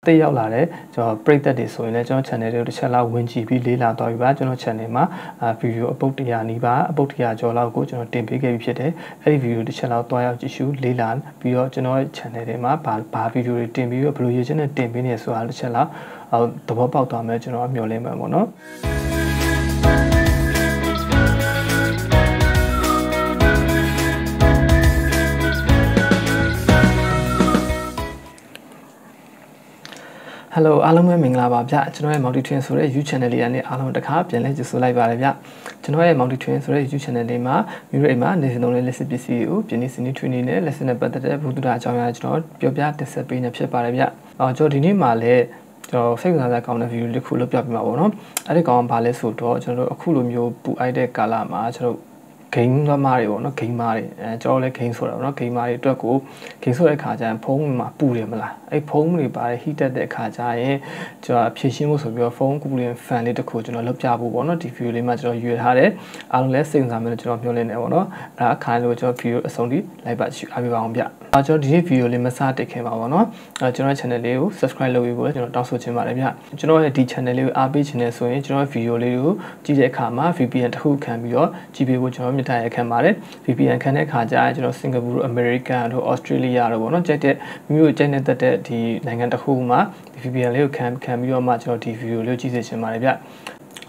တက်ရောက်လာတဲ့ကျွန်တော်ပရိသတ်တွေဆိုရင်လည်းကျွန်တော် channel တွေကိုတစ်ချက်လောက်ဝင်ကြည့်ပြီးလေးလာသွားပြီပါကျွန်တော် channel မှာဗီဒီယိုအပုတ်100နီးပါးအပုတ်100ကျော်လောက်ကိုကျွန်တော်တင်ပေးခဲ့ပြီးဖြစ်တယ်အဲ့ဒီဗီဒီယိုတစ်ချက်လောက်တွားရောက်ကြည့်ရှုလေးလာပြီးတော့ကျွန်တော်ရဲ့ channel တွေမှာဘာဗီဒီယိုတွေတင်ပြီးတော့ဘယ်လိုရည်ချင်းနဲ့တင်ပေးနေဆိုတာတစ်ချက်လောက်သဘောပေါက်သွားမယ်ကျွန်တော်မျှော်လင့်မှာပေါ့နော်Hello အားလုံးပဲမင်္ဂလာပါဗျကျွန်တော်ရဲ့ Multi Twin ဆိုတဲ့ YouTube channel လေးကနေအားလုံးတစ်ခါပြန်လဲကြိုဆိုလိုက်ပါတယ်ဗျကျွန်တော်ရဲ့ Multi Twin ဆိုတဲ့ YouTube channel လေးမှာမြို့ရိပ်မှာနေစဉ်သုံးတဲ့လက်စစ်ပစ္စည်းကိုပြင်းနေစနစ် Twin နဲ့လက်စစ်နဲ့ပတ်သက်တဲ့ဘုဒ္ဓအကြောင်းအရာကျွန်တော်ပြောပြတင်ဆက်ပေးနေဖြစ်ပါတယ်ဗျကျွန်တော်ဒီနေ့မှာလည်းကျွန်တော်စိတ်ဝင်စားစရာကောင်းတဲ့ video တစ်ခုလုပ်ပြပေးမှာပေါ့နော်အဲ့ဒီကောင်ကဘာလဲဆိုတော့ကျွန်တော်တို့အခုလိုမျိုးပူအိုက်တဲ့ကာလမှာကျွန်တော်game သမားတွေပေါ့နော် game မားတွေကျွန်တော်လည်း game ဆိုတာပေါ့နော် game မားတွေအတွက်ကို game ဆိုတဲ့အခါကျရင်ဖုန်းမှာပူတယ်မလားအဲ့ဖုန်းတွေပါတယ် heat တက်တဲ့အခါကျရင်ကျွန်တော်ဖြည့်ရှင်းဖို့ဆိုပြီးတော့ဖုန်း cooling fan လေးတစ်ခုကျွန်တော်လုပ်ပြဖို့ပေါ့နော်ဒီ video လေးမှာကျွန်တော်ရွေထားတယ်အားလုံးလည်းစိတ်ဝင်စားမယ်လို့ကျွန်တော်ပြောလင်းနေပေါ့နော်အဲ့ဒါအခါလို့ကျွန်တော် video အဆုံးထိလိုက်ပါကြည့်အားပေးပါအောင်ဗျကျွန်တော်ဒီနေ့ video လေးမစတက်ခင်ပါပေါ့နော်ကျွန်တော် channel လေးကို subscribe လုပ်ပြီးဖို့ကျွန်တော်တောင်းဆိုချင်ပါတယ်ဗျကျွန်တော်ရဲ့ဒီ channel လေးကိုအားပေးချင်တယ်ဆိုရင်ကျွန်တော် video လေးကိုကြည့်တဲ့အခါမှာ VPN တစ်ခုခံပြီးတော့ကြည့်ပေးဖို့ကျွန်တော်မြတ်ထားရခံပါတယ် VPN ခံတဲ့အခါကျရင်ကျွန်တော်စင်ကာပူတို့ American တို့ Australia တို့ပေါ့နော်ကြိုက်တဲ့မြို့ကြိုက်နေတဲ့ဒီနိုင်ငံတစ်ခုမှာ VPN လေးကိုခံပြီးတော့မှကျွန်တော်ဒီ video လေးကိုကြည့်စေချင်ပါတယ်ဗျ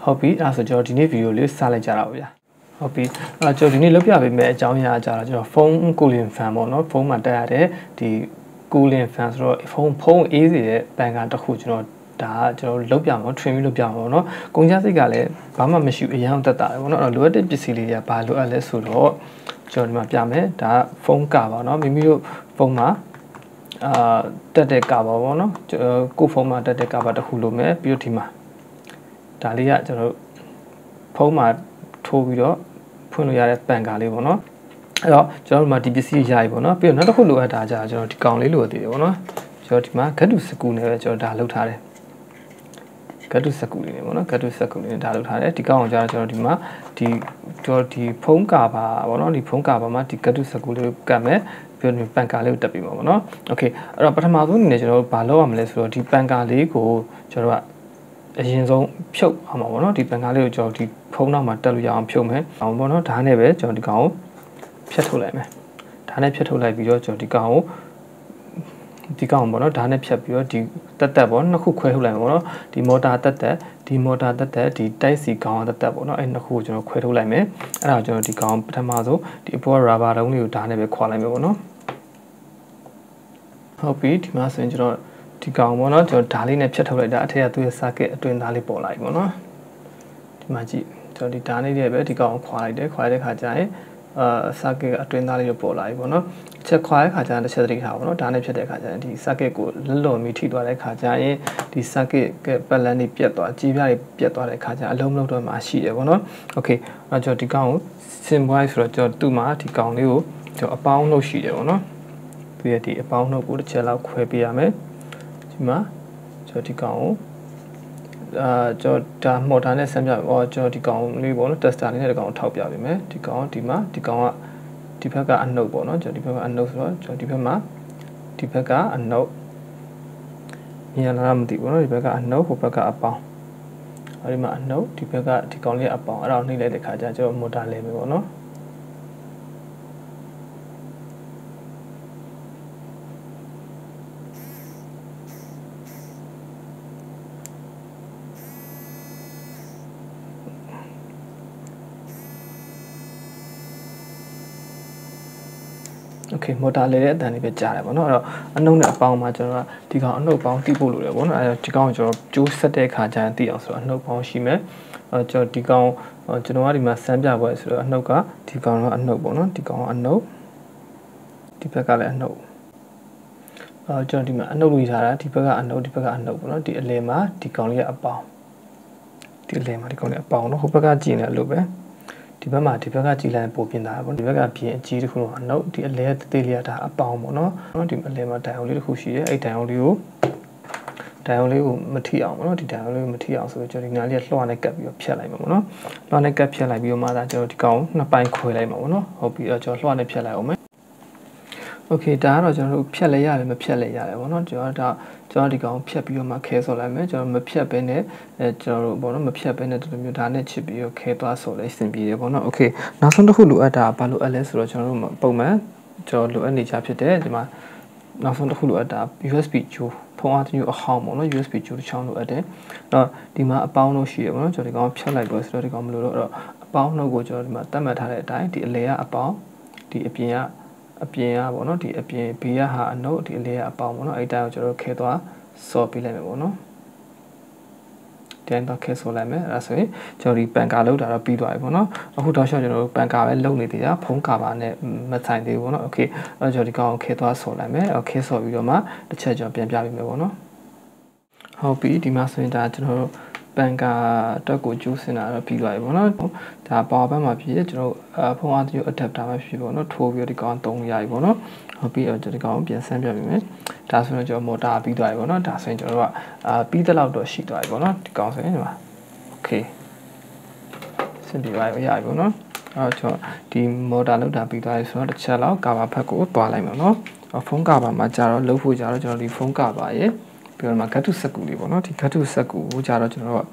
ဟုတ်ပြီအဲ့ဆိုကျွန်တော်ဒီနေ့ video လေးစလိုက်ကြတာပါဗျဟုတ်ပြီကျွန်တော်ဒီနေ့လုပ်ပြပေးမယ့်အကြောင်းအရာကြတော့ကျွန်တော်ဖုန်း cooling fan ပေါ့နော်ဖုန်းမှာတက်ရတဲ့ဒီ cooling fan ဆိုတော့ဖုန်းအေးစေတဲ့ပန်ကာတစ်ခုကျွန်တော်ဒါကျွန်တော်လုပ်ပြမှာ train ပြီးလုပ်ပြမှာပေါ့နော်ကုန်ကျစရိတ်ကလည်းဘာမှမရှိအရင်တက်တာလေပေါ့နော်လိုအပ်တဲ့ပစ္စည်းလေးတွေကဘာလိုအပ်လဲဆိုတော့ကျွန်တော်ဒီမှာပြမယ်ဒါဖုန်းကာပါနော်မိမိတို့ဖုန်းမှာတက်တဲ့ကာပါပေါ့နော်ကိုဖုန်းမှာတက်တဲ့ကာပါတစ်ခုလိုမယ်ပြီးတော့ဒီမှာဒါလေးကကျွန်တော်ဖုန်းမှာထိုးပြီးတော့ဖွင့်လို့ရတဲ့ပန်ကာလေးပေါ့နော်အဲ့တော့ကျွန်တော်ဒီမှာဒီပစ္စည်းရပြီပေါ့နော်ပြီးတော့နောက်တစ်ခုလိုအပ်တာကြာကျွန်တော်ဒီကောင်လေးလိုအပ်သေးတယ်ပေါ့နော်ကျွန်တော်ဒီမှာဂတ်တူစကူနဲ့ပဲကျွန်တော်ဒါလုပ်ထားတယ်ဂတ်တူစကူလေးနေပေါ့နော်ဂတ်တူစကူလေးနဲ့ဒါလုပ်ထားတယ်ဒီကောင်ကိုကြာကျွန်တော်ဒီမှာဒီဖုန်းကာပါပေါ့နော်ဒီဖုန်းကာပါမှာဒီဂတ်တူစကူလေးကိုကတ်မယ်ပြီးတော့ပန်ကာလေးကိုတက်ပြီးမှာပေါ့နော်โอเคအဲ့တော့ပထမဆုံးအနေနဲ့ကျွန်တော်ဘာလုပ်ရမလဲဆိုတော့ဒီပန်ကာလေးကိုကျွန်တော်ကအရင်ဆုံးဖြုတ်အောင်ပါပေါ့နော်ဒီပန်ကားလေးကိုကျွန်တော်ဒီဖုန်းနောက်မှာတက်လို့ရအောင်ဖြုတ်မယ်အောင်ပေါ့နော်ဓာတ်နဲ့ပဲကျွန်တော်ဒီကောင်ကိုဖြတ်ထုတ်လိုက်မယ်ဓာတ်နဲ့ဖြတ်ထုတ်လိုက်ပြီးတော့ကျွန်တော်ဒီကောင်ပေါ့နော်ဓာတ်နဲ့ဖြတ်ပြီးတော့ဒီတက်ပေါ့နှစ်ခုခွဲထုတ်လိုက်မယ်ပေါ့နော်ဒီမော်တာတက်ဒီတိုက်စီကောင်တက်ပေါ့နော်အဲ့နှစ်ခုကိုကျွန်တော်ခွဲထုတ်လိုက်မယ်အဲ့ဒါကျွန်တော်ဒီကောင်ပထမဆုံးဒီအပေါ်ရာဘာတုံးလေးကိုဓာတ်နဲ့ပဲခွာလိုက်မယ်ပေါ့နော်ဟုတ်ပြီဒီမှာဆိုရင်ကျွန်တော်ဒီကောင်ပေါ့နော်ကျွန်တော်ဓာတ်လေးနဲ့ဖြတ်ထုတ်လိုက်တာအထက်ကသူ့ရဲ့ circuit အတွင်းသားလေးပေါ်လာပြီပေါ့နော်ဒီမှာကြည့်ကျွန်တော်ဒီဓာတ်လေးတွေပဲဒီကောင်ခွာလိုက်တယ်ခွာတဲ့ခါကျရင်circuit အတွင်းသားလေးတွေပေါ်လာပြီပေါ့နော်အချက်ခွာတဲ့ခါကျရင်တစ်ချက်သတိထားပါတော့ဓာတ်နဲ့ဖြတ်တဲ့ခါကျရင်ဒီ circuit ကိုလွန်ပြီးထိသွားတဲ့ခါကျရင်ဒီ circuit ကပတ်လန်းတွေပြတ်သွားကြီးပြားတွေပြတ်သွားတဲ့ခါကျရင်အလုံးမလုံးတော့မှရှိတယ်ပေါ့နော်โอเคအဲ့ကျွန်တော်ဒီကောင်ကို symbolize ဆိုတော့ကျွန်တော်သူ့မှာဒီကောင်လေးကိုကျွန်တော်အပေါင်းနှုတ်ရှိတယ်ပေါ့နော်သူရဲ့ဒီအပေါင်းနှုတ်ကိုတစ်ချက်လောက်ခွဲပေးရမယ်ဒီမှာကျွန်တော်ဒီကောင်ကိုကျွန်တော်ဒါမော်တာနဲ့ဆန်းပြကျွန်တော်ဒီကောင်လေးပေါ့နော် tester လေးနဲ့ဒီကောင်ကိုထောက်ပြပေးမယ်ဒီကောင်ဒီမှာဒီကောင်ကဒီဘက်ကအနှုတ်ပေါ့နော်ကျွန်တော်ဒီဘက်ကအနှုတ်ဆိုတော့ကျွန်တော်ဒီဘက်မှာဒီဘက်ကအနှုတ်မြင်လားမသိဘူးနော်ဒီဘက်ကအနှုတ်ဟိုဘက်ကအပေါင်းအဲဒီမှာအနှုတ်ဒီဘက်ကဒီကောင်လေးအပေါင်းအဲ့ဒါကိုနှိမ့်လိုက်တဲ့ခါကျကျွန်တော်မော်တာလဲမယ်ပေါ့နော်โอเคမော်တာလေတဲ့အတန်လေးပဲကြားတယ်ပေါ့နော်အဲ့တော့အနှုတ်နဲ့အပေါင်းမှာကျွန်တော်ကဒီကောင်အနှုတ်ပေါင်းတိဖို့လိုတယ်ပေါ့နော်အဲ့တော့ဒီကောင်ကိုကျွန်တော်ကျိုးဆက်တဲ့ခါကျရင်တိအောင်ဆိုတော့အနှုတ်ပေါင်းရှိမယ်ကျွန်တော်ဒီကောင်ကျွန်တော်ကဒီမှာစမ်းပြပွဲဆိုတော့အနှုတ်ကဒီကောင်ကအနှုတ်ပေါ့နော်ဒီကောင်ကအနှုတ်ဒီဘက်ကလည်းအနှုတ်ကျွန်တော်ဒီမှာအနှုတ်လို့ထားတာဒီဘက်ကအနှုတ်ဒီဘက်ကအနှုတ်ပေါ့နော်ဒီအလယ်မှာဒီကောင်လေးကအပေါင်းဒီအလယ်မှာဒီကောင်လေးအပေါင်းနော်ဟိုဘက်ကကြည့်နေလို့ပဲဒီဘက်မှာဒီဘက်ကကြည်လိုက်ပို့ပြင်တာပေါ့ဒီဘက်ကပြင်အကြီးတစ်ခုတော့အနှုတ်ဒီအလဲသေးလေးကဒါအပေါင်းပေါ့နော်ဒီအလဲမှာတိုင်အောင်လေးတစ်ခုရှိတယ်အဲ့တိုင်အောင်လေးကိုမထိအောင်ပေါ့နော်ဒီတိုင်အောင်လေးကိုမထိအောင်ဆိုတော့ကျွန်တော်ဒီနားလေးကလွှာနဲ့ကပ်ပြီးတော့ဖြတ်လိုက်မှာပေါ့နော်လွှာနဲ့ကပ်ဖြတ်လိုက်ပြီးတော့မှဒါကျွန်တော်ဒီကောင်နှစ်ပိုင်းခွဲလိုက်မှာပေါ့နော်ဟုတ်ပြီတော့ကျွန်တော်လွှာနဲ့ဖြတ်လိုက်အောင်မယ်โอเคဒါကတော့ကျွန်တော်တို့ဖြတ်လဲရတယ်မဖြတ်လဲရတယ်ပေါ့နော်ကျွန်တော်ဒါ ကျွန်တော်ဒီကောင်ဖြတ်ပြီးတော့မှခဲဆော်လိုက်မယ်ကျွန်တော်မဖြတ်ဘဲနဲ့ကျွန်တော်တို့ပေါ့နော်မဖြတ်ဘဲနဲ့ဒီလိုမျိုးဒါနဲ့ချစ်ပြီးတော့ခဲသွားဆော်လိုက်အဆင်ပြေတယ်ပေါ့နော်โอเคနောက်ဆုံးတစ်ခုလိုအပ်တာဘာလိုအပ်လဲဆိုတော့ကျွန်တော်တို့ပုံမှန်ကျွန်တော်လိုအပ်နေချဖြစ်တယ်ဒီမှာနောက်ဆုံးတစ်ခုလိုအပ်တာ USB ကြိုးဖုန်းအားတစ်မျိုးအဟောင်းပေါ့နော် USB ကြိုးတစ်ချောင်းလိုအပ်တယ်အဲ့တော့ဒီမှာအပေါင်းလို့ရှိရပေါ့နော်ကျွန်တော်ဒီကောင်ဖြတ်လိုက်တော့ဆိုတော့ဒီကောင်မလို့တော့အပေါင်းတော့ကိုကျွန်တော်ဒီမှာတတ်မှတ်ထားတဲ့အတိုင်းဒီအလဲကအပေါင်းဒီအပြင်ကပေါ့နော်ဒီအပြင်ဘေးကဟာအနုပ်ဒီအလဲကအပေါင်းပေါ့နော်အဲ့တိုင်းကိုကျွန်တော်ခဲသွားဆော်ပေးလိုက်မယ်ပေါ့နော်တော့ခဲဆိုလိုက်မယ်အဲ့ဒါဆိုရင်ကျွန်တော်ဒီပန်ကာလောက်တာတော့ပြီးသွားပြီပေါ့နော်အခုတော့ကျွန်တော်တို့ပန်ကာပဲလုံနေသေးတာဖုန်းကာပါနဲ့မဆိုင်သေးဘူးပေါ့နော်โอเคအဲ့ကျွန်တော်ဒီကောင်ခဲသွားဆော်လိုက်မယ်ခဲဆော်ပြီးတော့မှတစ်ချက်ကျွန်တော်ပြန်ပြပေးမယ်ပေါ့နော်ဟုတ်ပြီဒီမှာဆိုရင်ဒါကျွန်တော်တို့ပန်ကာအတွက်ကိုကျိုးစင်တာတော့ပြီးသွားပြီပေါ့နော်ဒါပါဝါဘက်မှာဖြစ်ကျွန်တော်ဖုန်းအားတည်း adapter မှာဖြစ်ပေါ့နော်ထိုးပြီးဒီကောင်သုံးရပြီပေါ့နော်ဟုတ်ပြီကျွန်တော်ဒီကောင်ပြန်ဆန်းပြပေးမယ်ဒါဆိုရင်ကျွန်တော်မော်တာပြီးသွားပြီပေါ့နော်ဒါဆိုရင်ကျွန်တော်တို့ကပြီးတဲ့လောက်တော့ရှိသွားပြီပေါ့နော်ဒီကောင်ဆိုရင်ဒီမှာโอเคစင်ပြပါရပြီပေါ့နော်အဲ့တော့ဒီမော်တာလောက်တာပြီးသွားပြီဆိုတော့တစ်ချက်လောက်ကာဗာဖက်ကိုတွားလိုက်မယ်နော်ဖုန်းကာဗာမှာကြာတော့လှုပ်ဖို့ကြာတော့ကျွန်တော်ဒီဖုန်းကာဗာရဲ့ပြီးတော့မှဂတ်တုစက်ကူလေးပေါ့နော်ဒီဂတ်တုစက်ကူကိုကြာတော့ကျွန်တော်တို့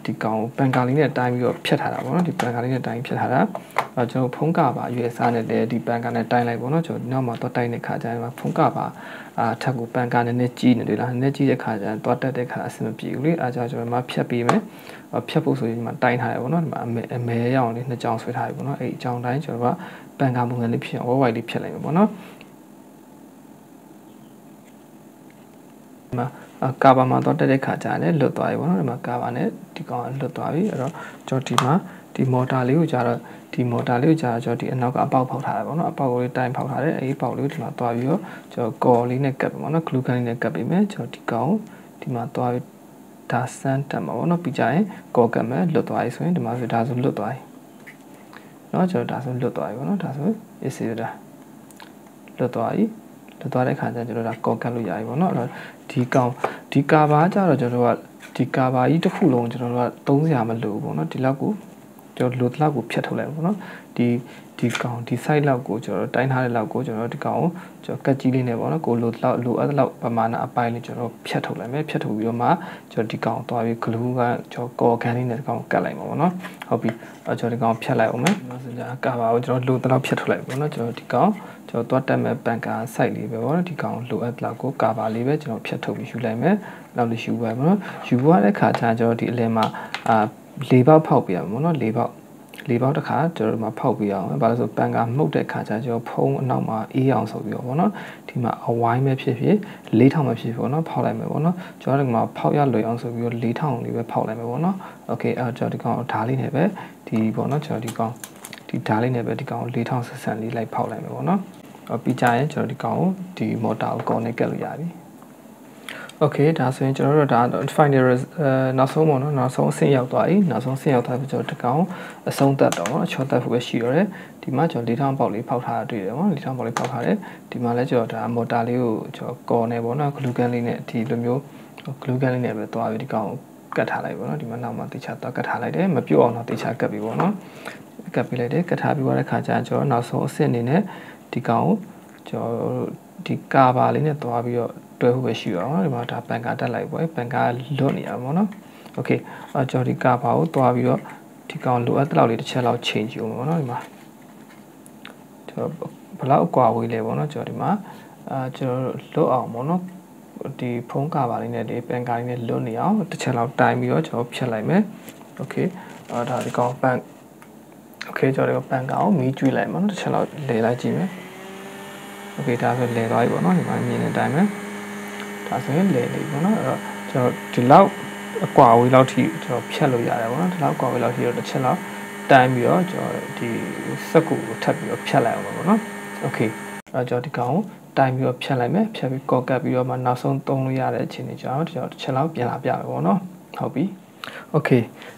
ဒီကောင်ပန်ကာလေးနဲ့တိုင်းပြီးတော့ဖြတ်ထားတာပေါ့နော်ဒီပန်ကာလေးနဲ့တိုင်းဖြတ်ထားတာကျွန်တော်ဖုန်းကပါ USA နဲ့လည်းဒီပန်ကာနဲ့တိုင်းလိုက်ပေါ့နော်ကျွန်တော်နောက်မှာတော့တိုင်းတဲ့ခါကျရင်ဖုန်းကပါထက်ကိုပန်ကာနဲ့နဲ့ကြီးနေတယ်လားနဲ့ကြီးတဲ့ခါကျရင်တော့တက်တဲ့ခါအဆင်မပြေဘူးလေအားကြောင့်ကျွန်တော်မှဖြတ်ပေးမယ်ဖြတ်ဖို့ဆိုရင်ဒီမှာတိုင်းထားရပေါ့နော်ဒီမှာအမဲရအောင်လေးနှစ်ကြောင်ဆွဲထားရပေါ့နော်အဲ့အကြောင်တိုင်းကျွန်တော်ကပန်ကာပုံစံလေးဖြစ်အောင်ဝိုက်လေးဖြတ်လိုက်မယ်ပေါ့နော်ကာဗာမှာတော့တက်တဲ့ခါကျရင်လွတ်သွားပြီပေါ့နော်ဒီမှာကာဗာနဲ့ဒီကောင်ကလွတ်သွားပြီအဲ့တော့ကျွန်တော်ဒီမှာဒီမော်တာလေးကိုကြာတော့ဒီမော်တာလေးကိုကြာတော့ကျွန်တော်ဒီအနောက်ကအပေါက်ဖောက်ထားတယ်ပေါ့နော်အပေါက်ကိုလေးတိုင်းဖောက်ထားတယ်အဲဒီပေါက်လေးကိုဒီမှာသွားပြီးတော့ကျွန်တော်ကော်လေးနဲ့ကပ်ပြီပေါ့နော်ဂလူကန်လေးနဲ့ကပ်ပြီးမယ်ကျွန်တော်ဒီကောင်ဒီမှာသွားပြီးဒါစမ်းတက်မှာပေါ့နော်ပြီးကြရင်ကော်ကပ်မယ်လွတ်သွားပြီဆိုရင်ဒီမှာဆိုဒါဆိုလွတ်သွားပြီเนาะကျွန်တော်ဒါဆိုလွတ်သွားပြီပေါ့နော်ဒါဆို AC ဒါလွတ်သွားပြီလွတ်သွားတဲ့ခါကျကျွန်တော်ဒါကော်ကပ်လို့ရပြီပေါ့နော်အဲ့တော့ဒီကာဗာကျတော့ကျွန်တော်တို့ကဒီကာဗာကြီးတစ်ခုလုံးကျွန်တော်တို့ကသုံးစရာမလိုဘူးပေါ့နော်ဒီလောက်ကိုကျွန်တော်လိုလောက်ကိုဖြတ်ထုတ်လိုက်ပေါ့နော်ဒီကောင်ဒီ site လောက်ကိုကျွန်တော်တိုင်းထားတဲ့လောက်ကိုကျွန်တော်ဒီကောင်ကိုကျွန်တော်ကတ်ကြီးလေးနဲ့ပေါ့နော်ကိုလိုအပ်တဲ့လောက်ပမာဏအပိုင်းလေးကျွန်တော်ဖြတ်ထုတ်လိုက်မယ်ဖြတ်ထုတ်ပြီးတော့မှကျွန်တော်ဒီကောင်သွားပြီး glue ကကျွန်တော်ကော်ကန်လေးနဲ့ဒီကောင်ကတ်လိုက်မှာပေါ့နော်ဟုတ်ပြီကျွန်တော်ဒီကောင်ဖြတ်လိုက်အောင်မယ်နောက်ဆိုကြကာဗာကိုကျွန်တော်လိုတဲ့လောက်ဖြတ်ထုတ်လိုက်ပေါ့နော်ကျွန်တော်ဒီကောင်ကျွန်တော်သွားတက်မဲ့ပန်ကာ site လေးပဲပေါ့နော်ဒီကောင်လိုအပ်လောက်ကိုကာဗာလေးပဲကျွန်တော်ဖြတ်ထုတ်ပြီးယူလိုက်မယ်နောက်လေးယူပါပေါ့နော်ယူရတဲ့ခါကျကျွန်တော်ဒီအလဲမှာ၄ပေါက်ဖောက်ပြရမှာပေါ့နော်၄ပေါက်တစ်ခါကျွန်တော်တို့မှာဖောက်ပြအောင်ဘာလို့ဆိုပန်ကာမှုတ်တဲ့ခါကျကျွန်တော်ဖုံးအနောက်မှာအေးအောင်ဆိုပြီးတော့ပေါ့နော်ဒီမှာအဝိုင်းပဲဖြစ်ဖြစ်၄ထောင်ပဲဖြစ်ဖြစ်ပေါ့နော်ဖောက်လိုက်မယ်ပေါ့နော်ကျွန်တော်တို့မှာဖောက်ရလွယ်အောင်ဆိုပြီးတော့၄ထောင်လေးပဲဖောက်လိုက်မယ်ပေါ့နော်โอเคကျွန်တော်ဒီကောင်ဓာတ်လေးနဲ့ပဲဒီပေါ့နော်ကျွန်တော်ဒီကောင်ဒီဓာတ်လေးနဲ့ပဲဒီကောင်၄ထောင်ဆက်ဆန်လေးလိုက်ဖောက်လိုက်မယ်ပေါ့နော်ပြီးကြရင်ကျွန်တော်ဒီကောင်ကိုဒီမော်တာကို connect ကပ်လို့ရပြီโอเคဒါဆိုရင်ကျွန်တော်တို့ဒါ final နောက်ဆုံးပေါ့နော်နောက်ဆုံးအဆင့်ရောက်သွားပြီနောက်ဆုံးအဆင့်ရောက်သွားပြီကျွန်တော်တကောင်အဆုံးသက်တော့အချောသက်ဖို့ပဲရှိရတယ်ဒီမှာကျွန်တော်၄ထောင်ပေါက်လေးဖောက်ထားတာတွေ့တယ်ပေါ့၄ထောင်ပေါက်လေးဖောက်ထားတယ်ဒီမှာလည်းကျွန်တော်ဒါမော်တာလေးကိုကျွန်တော်ကော်နေပေါ့နော် glue gun လေးနဲ့ဒီလိုမျိုး glue gun လေးနဲ့ပဲသွားပြီးဒီကောင်ကတ်ထားလိုက်ပေါ့နော်ဒီမှာနောက်မှာတေချာတော့ကတ်ထားလိုက်တယ်မပြုတ်အောင်တော့တေချာကတ်ပြီပေါ့နော်ကတ်ပြီးလိုက်တယ်ကတ်ထားပြီးသွားတဲ့ခါကျရင်ကျွန်တော်နောက်ဆုံးအဆင့်အနေနဲ့ဒီကောင်ကိုကျွန်တော်ဒီကာဗာလေးနဲ့သွားပြီးတော့တွဲဖို့ပဲရှိရအောင်ဒီမှာဒါပန်ကာတက်လိုက်ပေါ့ပန်ကာလွတ်နေရပါဘောနော်โอเคကျွန်တော်ဒီကာဗာကိုသွားပြီးတော့ဒီကောင်လိုအပ်တဲ့လောက်လေးတစ်ချက်လောက်ချိန်ကြည့်အောင်ပေါ့နော်ဒီမှာကျွန်တော်ဘလောက်အကွာဝေးလဲပေါ့နော်ကျွန်တော်ဒီမှာကျွန်တော်လွတ်အောင်ပေါ့နော်ဒီဖုန်းကာဗာလေးနဲ့ဒီပန်ကာလေးနဲ့လွတ်နေအောင်တစ်ချက်လောက်တိုင်းပြီးတော့ကျွန်တော်ဖြတ်လိုက်မယ်โอเคဒါဒီကောင်ပန်โอเคကျွန်တော်ဒီပန်ကာကိုမီးကျွေးလိုက်မှာနော်တစ်ချက်လောက်လဲလိုက်ကြည့်မယ်โอเคဒါဆိုလဲသွားပြီပေါ့နော်ဒီမှာမြင်တဲ့အတိုင်းပဲဒါဆိုရင်လဲနေပေါ့နော်အဲ့တော့ကျွန်တော်ဒီလောက်အကွာဝေးလောက်ထိကျွန်တော်ဖြတ်လို့ရတယ်ပေါ့နော်ဒီလောက်အကွာဝေးလောက်ထိတော့တစ်ချက်လောက်တိုင်းပြီးတော့ကျွန်တော်ဒီစက်ကူကိုထပ်ပြီးတော့ဖြတ်လိုက်အောင်ပေါ့နော်โอเคအဲ့တော့ကျွန်တော်ဒီကောင်ကိုတိုင်းပြီးတော့ဖြတ်လိုက်မယ်ဖြတ်ပြီးကော့ကတ်ပြီးတော့မှနောက်ဆုံးသုံးလို့ရတဲ့အချိန်ကြီးကျွန်တော်တစ်ချက်လောက်ပြန်လာပြမယ်ပေါ့နော်ဟုတ်ပြီโอเ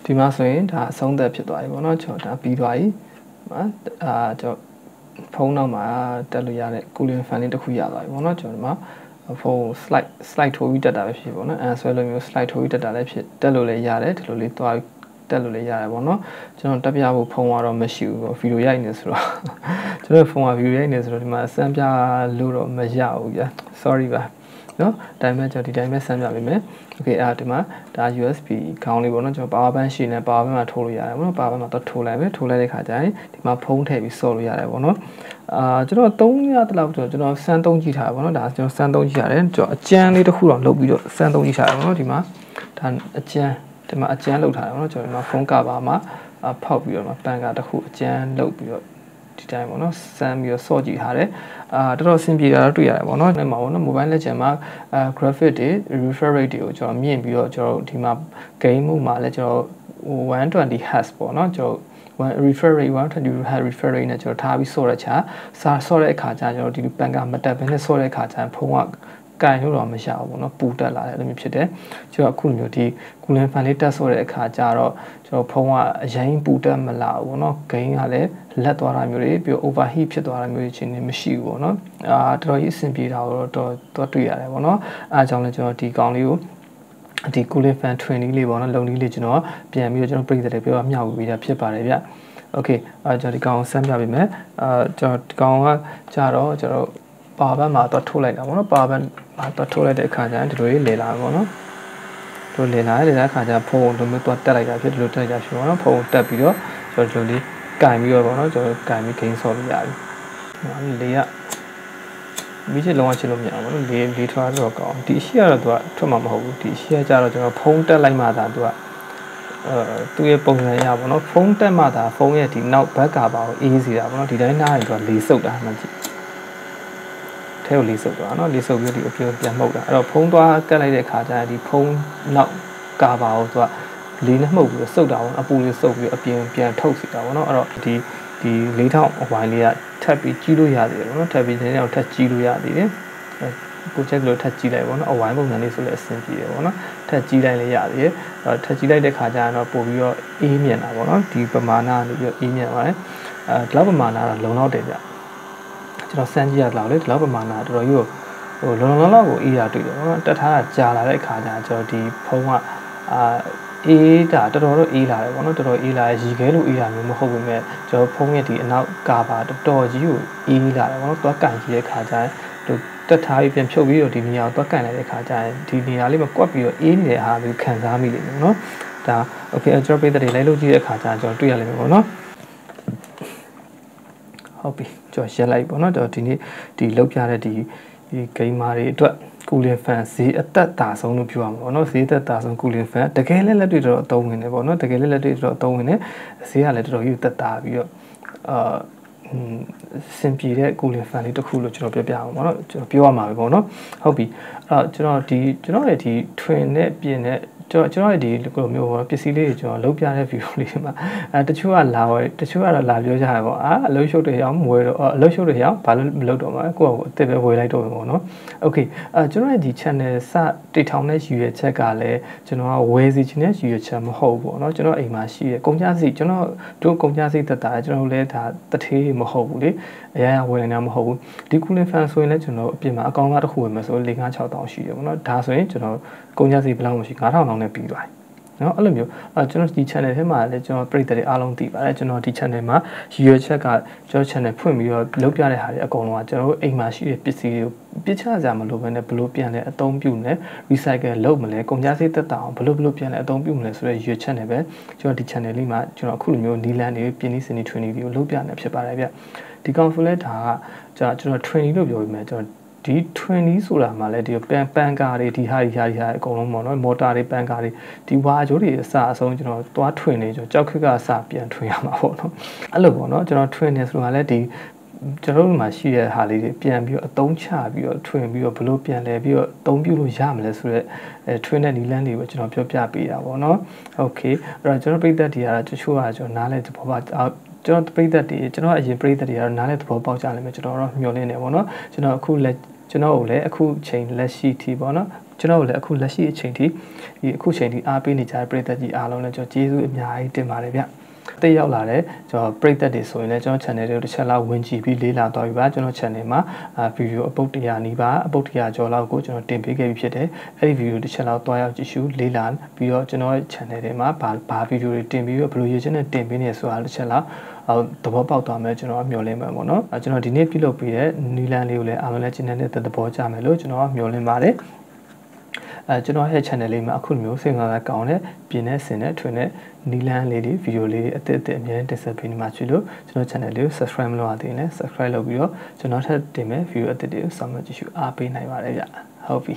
คဒီမှာဆိုရင်ဒါအဆုံးသက်ဖြစ်သွားပြီပေါ့နော်ကျွန်တော်ဒါပြီးသွားပြီကျွန်တော်ဖုန်းနောက်မှာတက်လို့ရတဲ့ cooling fan လေးတစ်ခုရသွားပြီပေါ့နော်ကျွန်တော်ဒီမှာဖုန်း slide ထိုးပြီးတက်တာပဲဖြစ်ပေါ့နော်ဆွဲလို့မျိုး slide ထိုးပြီးတက်တာလည်းဖြစ်တက်လို့လည်းရတယ်ဒီလိုလေးသွားတက်လို့လည်းရတယ်ပေါ့နော်ကျွန်တော်တက်ပြဖို့ဖုန်းကတော့မရှိဘူးပေါ့ဗီဒီယိုရိုက်နေဆိုတော့ကျွန်တော်ဖုန်းကဗီဒီယိုရိုက်နေဆိုတော့ဒီမှာအစမ်းပြလို့တော့မရဘူးဗျာ sorry ပါ နော်ဒါပေမဲ့ကျွန်တော်ဒီတိုင်းပဲဆန်းပြပေးမယ် okay အဲ့ဒီမှာဒါ USB ခေါင်းလေးပေါ့နော်ကျွန်တော် power bank ရှိနေ power bank မှာထိုးလို့ရတယ်ပေါ့နော် power bank မှာတော့ထိုးလိုက်မယ်ထိုးလိုက်တဲ့ခါကျရင်ဒီမှာဖုန်းထည့်ပြီးဆော့လို့ရတယ်ပေါ့နော်ကျွန်တော်3ရက်တလောက်ကျွန်တော်စမ်းသုံးကြည့်ထားပါပေါ့နော်ဒါကျွန်တော်စမ်းသုံးကြည့်ရတယ်ကျွန်တော်အကျန်းလေးတစ်ခုတော့လုပ်ပြီးတော့စမ်းသုံးကြည့်ထားတယ်ပေါ့နော်ဒီမှာဒါအကျန်းဒီမှာအကျန်းလုပ်ထားတယ်ပေါ့နော်ကျွန်တော်ဒီမှာဖုန်းကပါမှာဖောက်ပြီးတော့ပန်ကတစ်ခုအကျန်းလုပ်ပြီးတော့ဒီတိုင်းပေါ့နော်စမ်းပြီးတော့ဆော့ကြည့်ထားတယ်တော်တော်အဆင်ပြေတာတော့တွေ့ရတယ်ပေါ့နော်ဒီမှာပေါ့နော် mobile legend မှာgraphic တွေ refresh rate တွေကိုကျွန်တော်မြင့်ပြီးတော့ကျွန်တော်ဒီမှာ game mode မှာလည်းကျွန်တော်120 Hz ပေါ့နော်ကျွန်တော်refresh rate 120 Hz refresh rate နဲ့ကျွန်တော်ထားပြီးဆော့ရချာဆော့တဲ့အခါကျကျွန်တော်ဒီပန်ကမတက်ဘဲနဲ့ဆော့တဲ့အခါကျဖုန်းကကန်လို့တော့မရဘူးပေါ့နော်ပူတက်လာတယ်အဲ့လိုမျိုးဖြစ်တယ်ကျွန်တော်အခုမျိုးဒီ cooling fan လေးတက်ဆော့တဲ့အခါကျတော့ကျွန်တော်ဖုန်းကအရင်ပူတက်မလာဘူးပေါ့နော်ဂိမ်းကလည်းလက်သွားတာမျိုးတွေပြီး overheat ဖြစ်သွားတာမျိုးတွေချင်းနေမရှိဘူးပေါ့နော်တော်တော်ကြီးအဆင်ပြေတာတော့တွေ့ရတယ်ပေါ့နော်အားကြောင့်လည်းကျွန်တော်ဒီကောင်လေးကိုဒီ cooling fan 20လေးပေါ့နော်လုံလေးကျွန်တော်ပြန်ပြီးတော့ကျွန်တော်ပြည်သက်တယ်ပြောမျှဝေပေးတာဖြစ်ပါတယ်ဗျokay ကျွန်တော်ဒီကောင်ဆန်းပြပေးမယ်ကျွန်တော်ဒီကောင်ကကြတော့ကျွန်တော်ပါဘက်မှာတော့ထိုးလိုက်တာပေါ့နော်ပါဘက်မှာတော့ထိုးလိုက်တဲ့အခါကျရင်ဒီလိုလေးလေလာပေါ့နော်တို့လေလာတဲ့အခါကျဖုန်းတို့မျိုးတော့တက်လိုက်တာဖြစ်ဒီလိုတက်လိုက်တာဖြစ်ပေါ့နော်ဖုန်းတက်ပြီးတော့ကျွန်တော်ဒီလိုလေးကင်ပြီးတော့ပေါ့နော်ကျွန်တော်ကင်ပြီး gain ဆော့လို့ရပြီလေကမိချစ်လုံးဝချစ်လို့မရဘူးပေါ့နော်လေထွက်တော့ကောင်းဒီအရှိကတော့သူကထွက်မှာမဟုတ်ဘူးဒီအရှိကကြတော့ကျွန်တော်ဖုန်းတက်လိုက်မှသာသူကသူ့ရဲ့ပုံစံရပါတော့ဖုန်းတက်မှသာဖုန်းရဲ့ဒီနောက်ဘက်ကပါကိုအေးစီတာပေါ့နော်ဒီတိုင်းနားရင်သူကလေဆုပ်တာမှကြည့်ထဲကိုလေးဆုပ်သွားနော်လေးဆုပ်ပြီးဒီအပြင်ပြန်မှုတ်တာအဲ့တော့ဖုန်းသွားကတ်လိုက်တဲ့ခါကျရင်ဒီဖုန်းနောက်ကာပါကိုသူကလေးနဲ့မှုတ်ပြီးဆုပ်တာပေါ့အပူလေးဆုပ်ပြီးအပြင်ပြန်ထုတ်စီတာပေါ့နော်အဲ့တော့ဒီ4000အဝိုင်းလေးကထပ်ပြီးကြီးလို့ရသေးတယ်ပေါ့နော်ထပ်ပြီးနည်းနည်းတော့ထပ်ကြီးလို့ရသေးတယ်ကိုချက်ကလို့ထပ်ကြီးလိုက်ပေါ့နော်အဝိုင်းပုံစံလေးဆိုလည်းအဆင်ပြေတယ်ပေါ့နော်ထပ်ကြီးလိုက်လည်းရသေးတယ်ထပ်ကြီးလိုက်တဲ့ခါကျရင်တော့ပို့ပြီးတော့အေးမြင်တာပေါ့နော်ဒီပမာဏကနေပြီးတော့အေးမြင်ပါတယ်ဒီလောက်ပမာဏတော့လုံလောက်တယ်ဗျကျွန်တော်စမ်းကြည့်ရတော့လေဒီလောက်ပမာဏတော်တော်ကြီးကိုလုံလောက်ကိုအေးရတွေ့တယ်ပေါ့နော်တက်ထားတာကြာလာတဲ့အခါကျကျွန်တော်ဒီဖုန်းကအေးတာတော်တော်အေးလာတယ်ပေါ့နော်တော်တော်အေးလာရေခဲလိုအေးတာမျိုးမဟုတ်ဘူးမဲ့ကျွန်တော်ဖုန်းရဲ့ဒီအနောက်ကာပါတော်တော်ကြီးကိုအေးလာတယ်ပေါ့နော်သွားကန်ကြည့်တဲ့အခါကျရင်တက်ထားပြီးပြန်ဖြုတ်ပြီးတော့ဒီနေရာကိုသွားကန်လိုက်တဲ့အခါကျရင်ဒီနေရာလေးမှာကွက်ပြီးတော့အေးနေတဲ့ဟာမျိုးခံစားမိလိမ့်မယ်နော်ဒါ okay ကျွန်တော်ပြည်သက်တွေလိုက်လို့ကြည့်တဲ့အခါကျရင်ကျွန်တော်တွေ့ရလိမ့်မယ်ပေါ့နော်ဟုတ်ပြီကျွန်တော်ရက်လိုက်ပေါ့နော်ဒီနေ့ဒီလောက်ပြတဲ့ဒီဂိမ်းမာတွေအတွက် cooling fan ဈေးအသက်သာဆုံးလို့ပြောရမှာပေါ့နော်ဈေးသက်သာဆုံး cooling fan တကယ်လည်းလက်တွေ့တော့အသုံးဝင်တယ်ပေါ့နော်တကယ်လည်းလက်တွေ့တော့အသုံးဝင်တယ်ဈေးကလည်းတော်တော်ကြီးသက်သာပြီးတော့စင်ပြေတဲ့ cooling fan လေးတစ်ခုလို့ကျွန်တော်ပြောပြအောင်ပေါ့နော်ကျွန်တော်ပြောရမှာပဲပေါ့နော်ဟုတ်ပြီအဲ့တော့ကျွန်တော်ရဲ့ဒီ twin နဲ့ပြင်တဲ့ကျွန်တော်ဒီလိုမျိုးပစ္စည်းလေးတွေကျွန်တော်လုပ်ပြတဲ့ view လေးမှာတချို့ကလာဝယ်တချို့ကတော့လာပြောကြရပေါ့အလုံးရှုပ်တွေရအောင်မဝယ်တော့အလုံးရှုပ်တွေရအောင်ဘာလို့မလုပ်တော့မှာကိုယ့်အစ်စ်ပဲဝယ်လိုက်တော့ပေါ့နော် okay ကျွန်တော်ရဲ့ဒီ channel စတိထောင်တဲ့ရည်ရွယ်ချက်ကလည်းကျွန်တော်ကဝယ်စီခြင်းနဲ့ရည်ရွယ်ချက်မဟုတ်ဘူးပေါ့နော်ကျွန်တော်အိမ်မှာရှိတဲ့ကုန်ကြစီကျွန်တော်တို့ကုန်ကြစီတက်တာကျွန်တော်လည်းဒါတထေးမဟုတ်ဘူးလေအရာဝယ်နေတာမဟုတ်ဘူးဒီ cooling fan ဆိုရင်လည်းကျွန်တော်အပြင်မှာအကောင့်ကားတစ်ခုဝယ်မယ်ဆို4-5-6တောင်းရှိတယ်ပေါ့နော်ဒါဆိုရင်ကျွန်တော်ကုန်ကြစီဘယ်လောက်မှရှိ9000တောင်းနဲ့ပြီးသွားတယ်နော်အဲ့လိုမျိုးကျွန်တော်ဒီ channel ထဲမှာလည်းကျွန်တော်ပြည်သက်တွေအားလုံးသိပါတယ်ကျွန်တော်ဒီ channel မှာရည်ရွယ်ချက်ကကျွန်တော် channel ဖွင့်ပြီးတော့လုပ်ပြတဲ့ဟာတွေအကုန်လုံးကကျွန်တော်တို့အိမ်မှာရှိတဲ့ပစ္စည်းတွေကိုပြစ်ချစရာမလိုဘဲနဲ့ဘလို့ပြန်လဲအသုံးပြုနေ recycle လုပ်မလဲကုန်ကြစိတ်သက်သာအောင်ဘလို့ပြန်လဲအသုံးပြုမလဲဆိုတဲ့ရည်ရွယ်ချက်နဲ့ပဲကျွန်တော်ဒီ channel လေးမှာကျွန်တော်အခုလိုမျိုးနီလန်တွေပြင်းနေစနေ training တွေကိုလုပ်ပြနေဖြစ်ပါတယ်ဗျဒီကောင်ဆိုလဲဒါကကျွန်တော် training လို့ပြောပြီးမှကျွန်တော်ဒီ 20 ဆိုတာမှလည်းဒီပန်ကာတွေဒီဟာအကုန်လုံးပေါ့နော်မော်တာတွေပန်ကာတွေဒီဝါကြိုးတွေအစအဆုံးကျွန်တော်သွားထွင်နေကျွန်တော်ကြောက်ခက်ကစပြန်ထွင်ရမှာပေါ့နော်အဲ့လိုပေါ့နော်ကျွန်တော်ထွင်နေဆိုတာလည်းဒီကျွန်တော်တို့မှာရှိတဲ့ဟာလေးတွေပြန်ပြီးတော့အသုံးချပြီးတော့ထွင်ပြီးတော့ဘလို့ပြန်လဲပြီးတော့အသုံးပြုလို့ရမလဲဆိုတော့ထွင်တဲ့နီလန်းတွေကိုကျွန်တော်ပြောပြပေးတာပေါ့နော်โอเคအဲ့တော့ကျွန်တော်ပြည်သက်တွေကတော့တချို့ကကျွန်တော်နားလဲသဘောပါကျွန်တော်ပြည်သက်တွေကျွန်တော်အရင်ပြည်သက်တွေကတော့နားလဲသဘောပေါက်ကြလိမ့်မယ်ကျွန်တော်တော့မျှော်လင့်နေပေါ့နော်ကျွန်တော်အခုလက်ကျွန်တော်ကိုလည်းအခုချိန်လက်ရှိထိပေါ့နော်ကျွန်တော်ကိုလည်းအခုလက်ရှိအချိန်ထိဒီအခုချိန်ထိအားပေးနေကြတဲ့ပြည်သက်ကြီးအားလုံးလည်းကျွန်တော်ကျေးဇူးအများကြီးတင်ပါတယ်ဗျ တိတ်ရောက်လာတဲ့ကျွန်တော်ပရိသတ်တွေဆိုရင်လည်းကျွန်တော် channel တွေကိုတစ်ချက်လောက်ဝင်ကြည့်ပြီးလေ့လာတော့ပြီပါကျွန်တော် channel မှာဗီဒီယိုအပုတ်100နီးပါးအပုတ်100ကျော်လောက်ကိုကျွန်တော်တင်ပေးခဲ့ပြီးဖြစ်တယ်အဲ့ဒီဗီဒီယိုတစ်ချက်လောက်တွားရောက်ကြည့်ရှုလေ့လာပြီးတော့ကျွန်တော်ရဲ့ channel တွေမှာဘာဗီဒီယိုတွေတင်ပြီးတော့ဘယ်လိုရည်ချင်းနဲ့တင်ပေးနေဆိုတာတစ်ချက်လောက်သဘောပေါက်သွားမယ်ကျွန်တော်မျှော်လင့်မှာပေါ့နော်ကျွန်တော်ဒီနေ့ပြုလုပ်ပေးတဲ့နီလန်လေးကိုလည်းအားလုံးလည်းကျင်းတဲ့သဘောကျမယ်လို့ကျွန်တော်မျှော်လင့်ပါတယ်ကျွန်တော်ရဲ့ channel လေးမှာအခုမျိုးစိတ်ဝင်စားကောင်းတဲ့ပြင်းတဲ့ဆင်တဲ့ထွင်တဲ့နီလန်လေးတွေဗီဒီယိုလေးတွေအသစ်အများကြီးတင်ဆက်ပေးနေမှာချွေလို့ကျွန်တော် channel လေးကို subscribe မလုပ်ရသေးရင်လည်း subscribe လုပ်ပြီးတော့ကျွန်တော်ထပ်တင်မဲ့ view အသစ်တွေကိုစောင့်မျှော်ကြည့်ရှုအားပေးနိုင်ပါတယ်ဗျဟုတ်ပြီ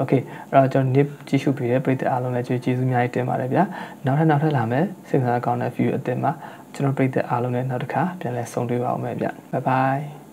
Okay အဲ့တော့ကျွန်တော်နေ့ကြည့်ရှုပေးတဲ့ပရိသတ်အားလုံးလည်းကျေးဇူးအများကြီးတင်ပါတယ်ဗျနောက်ထပ်လာမယ်စိတ်ဝင်စားကောင်းတဲ့ view အသစ်မှာကျွန်တော်ပရိသတ်အားလုံးနဲ့နောက်တစ်ခါပြန်လည်ဆုံတွေ့ပါအောင်မယ်ဗျ Bye bye